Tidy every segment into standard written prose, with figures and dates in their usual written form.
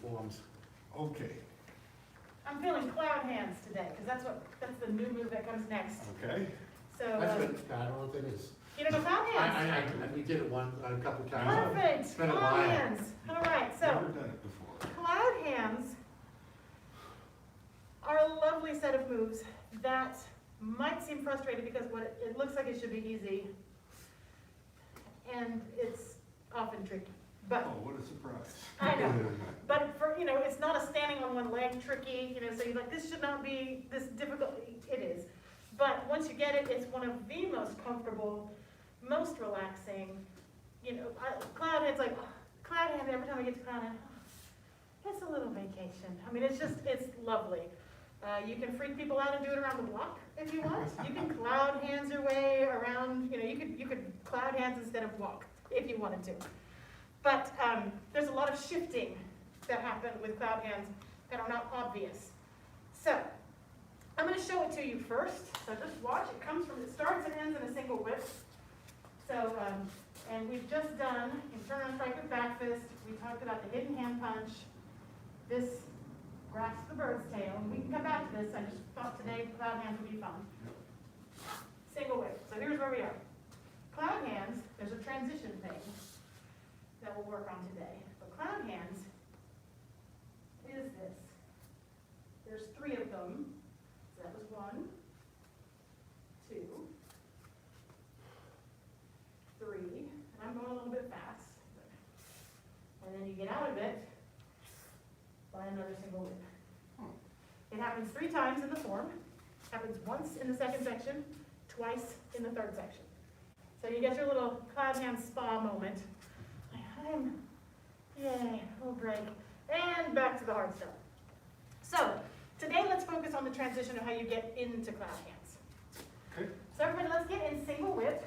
forms. Okay, I'm feeling cloud hands today, because that's the new move that comes next. okay. So, That's good. I don't know what that is. you don't know cloud hands? We did it a couple times. Perfect, It's been a cloud while. hands. All right, so Never done it before. cloud hands are a lovely set of moves that might seem frustrating because it looks like it should be easy, and it's often tricky. But Oh, what a surprise. I know. But for, it's not a standing on one leg tricky, so you're like, this should not be this difficult. It is. But once you get it, it's one of the most comfortable, most relaxing. Cloud hands, cloud hands, every time I get to cloud hand, it's a little vacation. I mean, it's lovely. You can freak people out and do it around the block if you want. You can cloud hands your way around, you could cloud hands instead of walk if you wanted to. But there's a lot of shifting that happen with cloud hands that are not obvious. So I'm going to show it to you first. So just watch. It starts and ends in a single whip. So, and we've just done in turn on strike with back fist. We talked about the hidden hand punch. This grasps the bird's tail. And we can come back to this. I just thought today cloud hands would be fun. Single whip. So here's where we are. Cloud hands, there's a transition thing that we'll work on today. But cloud hands is this. There's 3 of them. So that was 1, 2, 3. And I'm going a little bit fast. And then you get out of it by another single whip. It happens 3 times in the form. It happens once in the second section, twice in the third section. So you get your little cloud hand spa moment. Yay, little break. And back to the hard stuff. So, today let's focus on the transition of how you get into cloud hands. Okay. So everybody, let's get in single whip.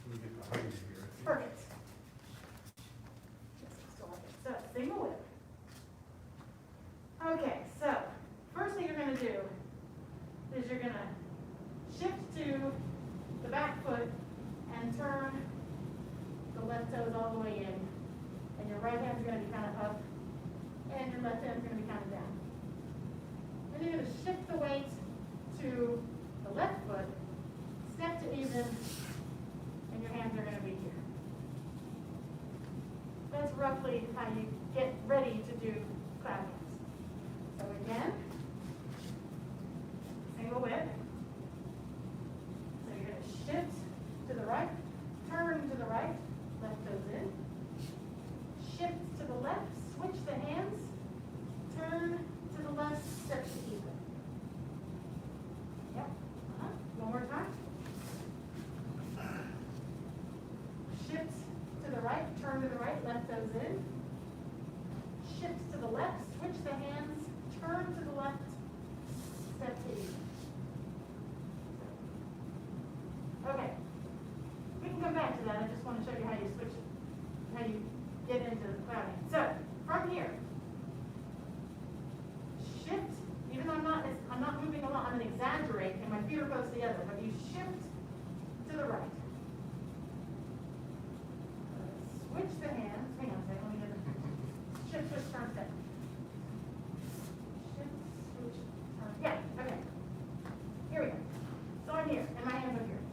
Let me get behind you here. Perfect. Still like it. So, single whip. Okay, so, first thing you're going to do is you're going to shift to the back foot and turn the left toes all the way in. And your right hand's going to be kind of up, and your left hand's going to be kind of down. And you're going to shift the weight to the left foot, step to even, and your hands are going to be here. That's roughly how you get ready to do cloud hands. So again, single whip. So you're going to shift to the right, turn to the right, left toes in. Shift to the left, switch the hands, turn to the left, step to even. Yep. One more time. Shift to the right, turn to the right, left toes in. Shift to the left, switch the hands, turn to the left, step to even. Okay. We can come back to that. I just want to show you how you switch, how you get into the cloud hand. So, from here, shift, even though I'm not moving along, I'm going to exaggerate and my feet are close together, but you shift to the right. Switch the hands, hang on a second, let me get it. Shift, switch, turn, step. Shift, switch, turn, yeah, okay. Here we go. So I'm here, and my hands are here.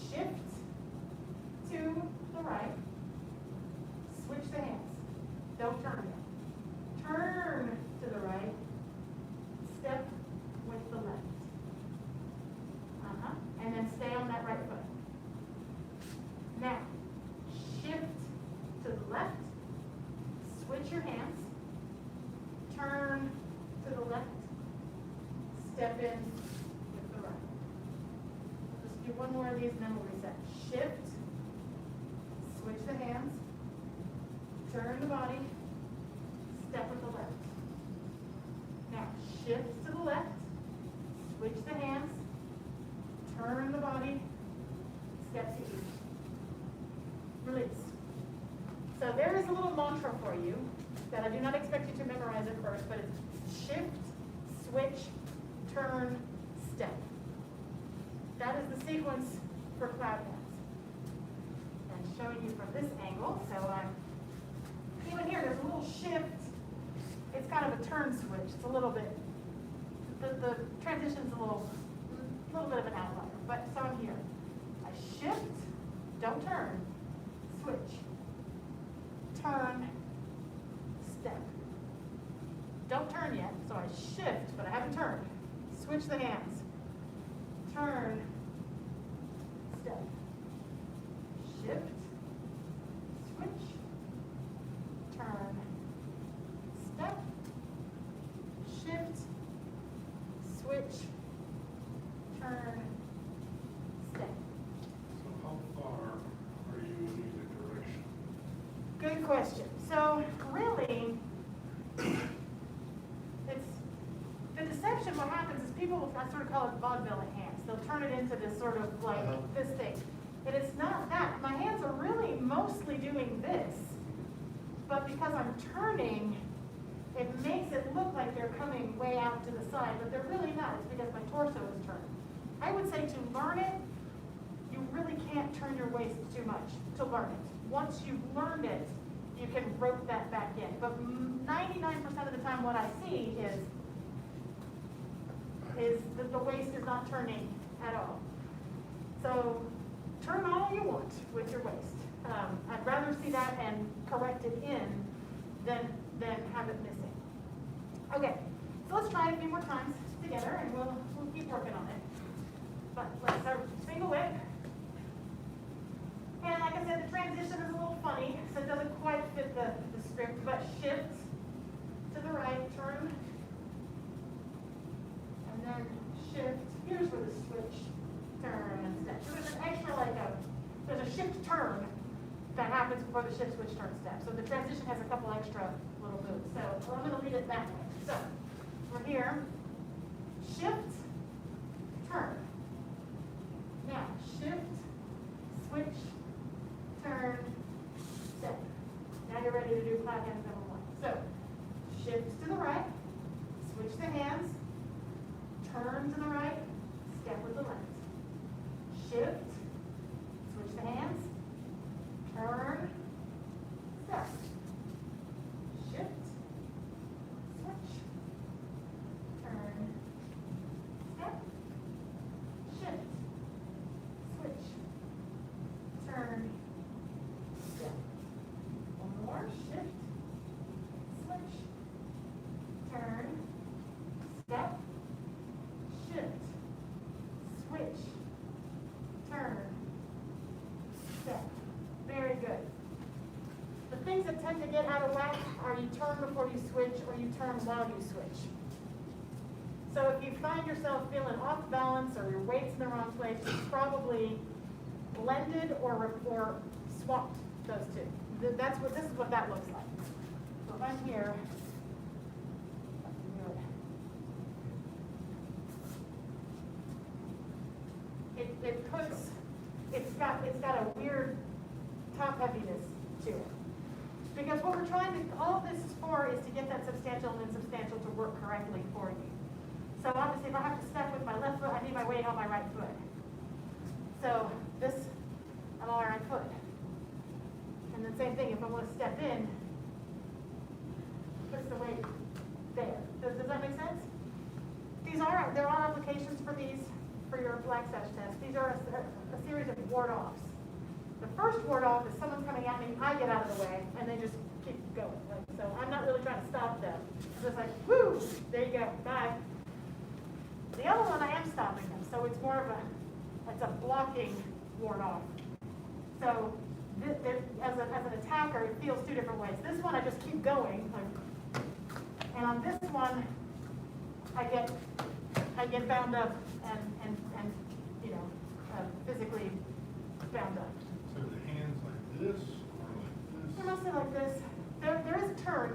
Shift to the right. Switch the hands. Don't turn yet. Turn to the right. Step with the left. And then stay on that right foot. Now, shift to the left. Switch your hands. Turn to the left. Step in with the right. Just do one more of these and then we'll reset. Shift. Switch the hands. Turn the body, step with the left. Now, shift to the left, switch the hands, turn the body, step to even. Release. So there is a little mantra for you that I do not expect you to memorize at first, but it's shift, switch, turn, step. That is the sequence for cloud hands. And showing you from this angle, so I'm even here, there's a little kind of a turn switch. It's a little bit, the transition's a little bit of an outlier. But so I'm here. I shift, don't turn, switch, turn, step. Don't turn yet, so I shift, but I haven't turned. Switch the hands. Turn, step. Shift, switch, turn, step, shift, switch, turn, step. So how far are you in either direction? Good question. So really, it's the deception. What happens is people, I sort of call it vaudeville hands. They'll turn it into this sort of like this thing. And it's not that. My hands are really mostly doing this, but because I'm turning, it makes it look like they're coming way out to the side, but they're really not. It's because my torso is turned. I would say to learn it, you really can't turn your waist too much to learn it. Once you've learned it, you can rope that back in. But 99% of the time what I see is that the waist is not turning at all. So turn all you want with your waist. I'd rather see that and correct it in than have it missing. Okay, so let's try it a few more times together and we'll keep working on it. But let's start single whip. And like I said, the transition is a little funny, so it doesn't quite fit the script, but shift to the right, turn, and then shift. Here's where the switch, turn, and step. So there's an extra, there's a shift turn that happens before the shift, switch, turn, step. So the transition has a couple extra little moves. So I'm going to lead it that way. So we're here, shift, turn. Now shift, switch, turn, step. Now you're ready to do clap hands number one. So shift to the right, switch the hands, turn to the right, step with the left. Shift, switch the hands, turn, step. Shift, switch, turn, step. Shift, switch, turn, step. One more, shift, switch, turn, step, shift, switch, turn, step. Very good. The things that tend to get out of whack are you turn before you switch or you turn while you switch. So if you find yourself feeling off balance or your weight's in the wrong place, you probably blended or swapped those two. This is what that looks like. So if I'm here, I can do it. It's got a weird top heaviness to it. Because what we're trying to, all this is for is to get that substantial and insubstantial to work correctly for you. So obviously if I have to step with my left foot, I need my weight on my right foot. So this, I'm on my right foot. And then same thing, if I want to step in, puts the weight there. Does that make sense? There are applications for these, for your black sash test. These are a series of ward-offs. The first ward-off is someone's coming at me, I get out of the way, and they just keep going. So I'm not really trying to stop them. I'm just like, whoo, there you go, bye. The other one, I am stopping them, so it's more of it's a blocking ward-off. So as an attacker, it feels two different ways. This one, I just keep going, and on this one, I get bound up and physically bound up. So the hands like this or like this? They're mostly like this. There is a turn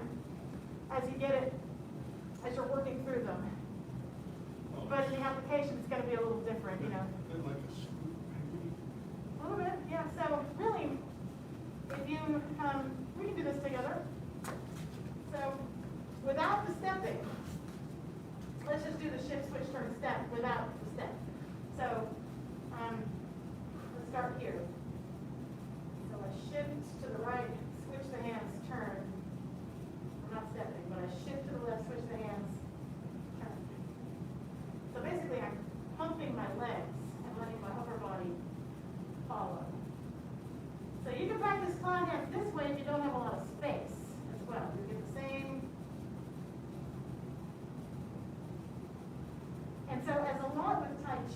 as you get it, as you're working through them. Oh, But in the application, it's going to be a little different, Bit like a scoop, maybe? A little bit, yeah. So really, if you, we can do this together. So without the stepping, let's just do the shift, switch, turn, step without the step. So let's start here. So I shift to the right, switch the hands, turn. I'm not stepping, but I shift to the left,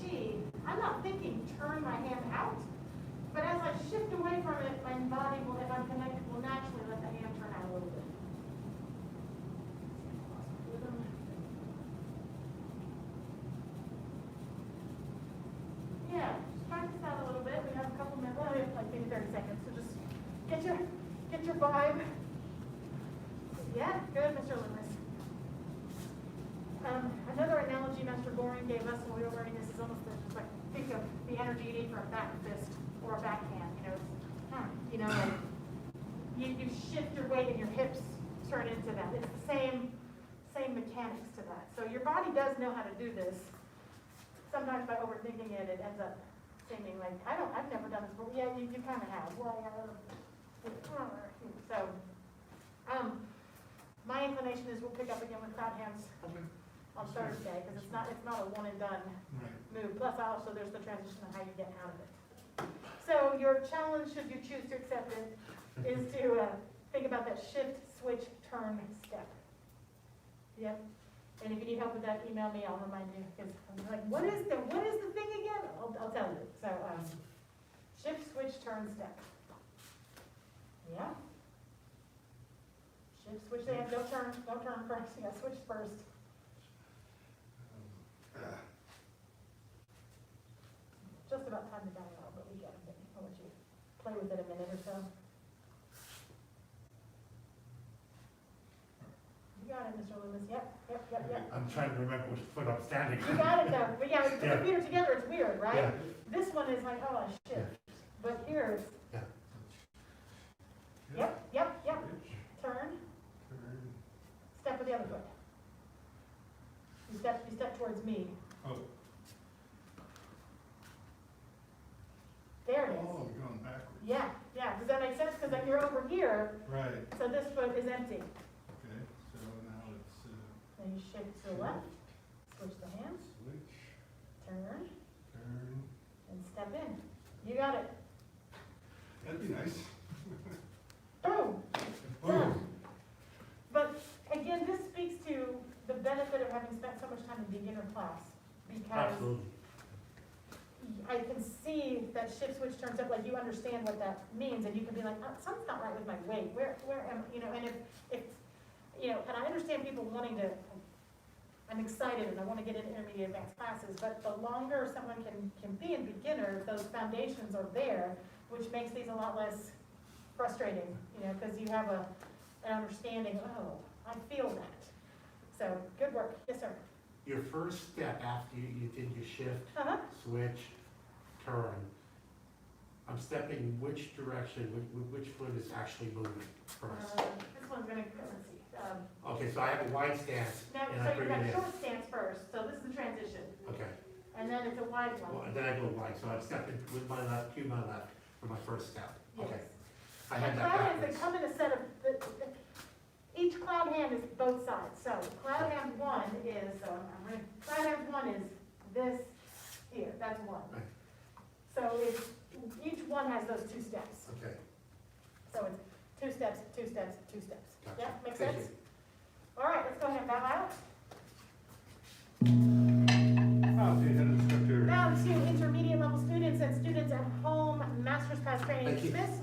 Chi, I'm not thinking turn my hand out, but as I shift away from it, my body will, if I'm connected, will naturally let the hand turn out a little bit. Yeah, just practice that a little bit. We have a couple minutes, well, we have like maybe 30 seconds, so just get your vibe. Yeah, good, Mr. Loomis. Another analogy Mr. Gohring gave us when we were learning this is almost just like, think of the energy you need for a back fist or a backhand, like, you shift your weight and your hips turn into that. It's the same mechanics to that. So your body does know how to do this. Sometimes by overthinking it, it ends up seeming like, I've never done this, but yeah, you kind of have. Well, so, my inclination is we'll pick up again with cloud hands Okay. on Thursday, because it's not a one and done Right. move. Plus also there's the transition of how you get out of it. So your challenge, should you choose to accept it, is to think about that shift, switch, turn, step. Yep. And if you need help with that, email me, I'll remind you, because I'm like, what is the thing again? I'll tell you. So, shift, switch, turn, step. Yeah. Shift, switch, don't turn first, you gotta switch first. Just about time to die out, but we get it. I'll let you play with it a minute or so. You got it, Mr. Loomis. Yep. I'm trying to remember which foot I'm standing You on. got it though. But yeah, when you put Yeah. the feet together, it's weird, right? Yeah. This one is like, oh, shit. But here it's, Yeah. yep. Switch, Turn, turn. step with the other foot. You step towards me. Oh. There it is. Oh, you're going backwards. Yeah. Does that make sense? Because then you're over here, Right, so this foot is empty. okay, so now it's, Then you shift to the left, switch the hands, switch, turn, turn. and step in. You got it. That'd be nice. Boom. Oh, Done. But again, this speaks to the benefit of having spent so much time in beginner class, because Absolutely. I can see that shift switch turns up, like you understand what that means, and you can be like, something's not right with my weight, where am, and if, and I understand people wanting to, I'm excited and I want to get into intermediate advanced classes, but the longer someone can be in beginner, those foundations are there, which makes these a lot less frustrating, because you have an understanding, oh, I feel that. So, good work. Yes, sir. Your first step after you did your shift, Uh-huh. switch, turn, I'm stepping which direction, which foot is actually moving first? This one's gonna, let's see. Okay, so I have a wide stance, Now, and I so you've bring got it in. short stance first, so this is the transition. Okay, And then it's a wide well, one. and then I go wide, so I'm stepping with my left, to my left for my first step. Yes. Okay, I And had that cloud hands, they backwards. come in a set of, each cloud hand is both sides. So cloud hand one is, cloud hand one is this here, that's one. Right. So it's, each one has those two steps. Okay, So it's two steps, two steps, two steps. gotcha. Yeah, make Thank sense? you. All right, let's go ahead and bow out. the head instructor. Now to intermediate level students and students at home, master's class training Thank you. dismissed.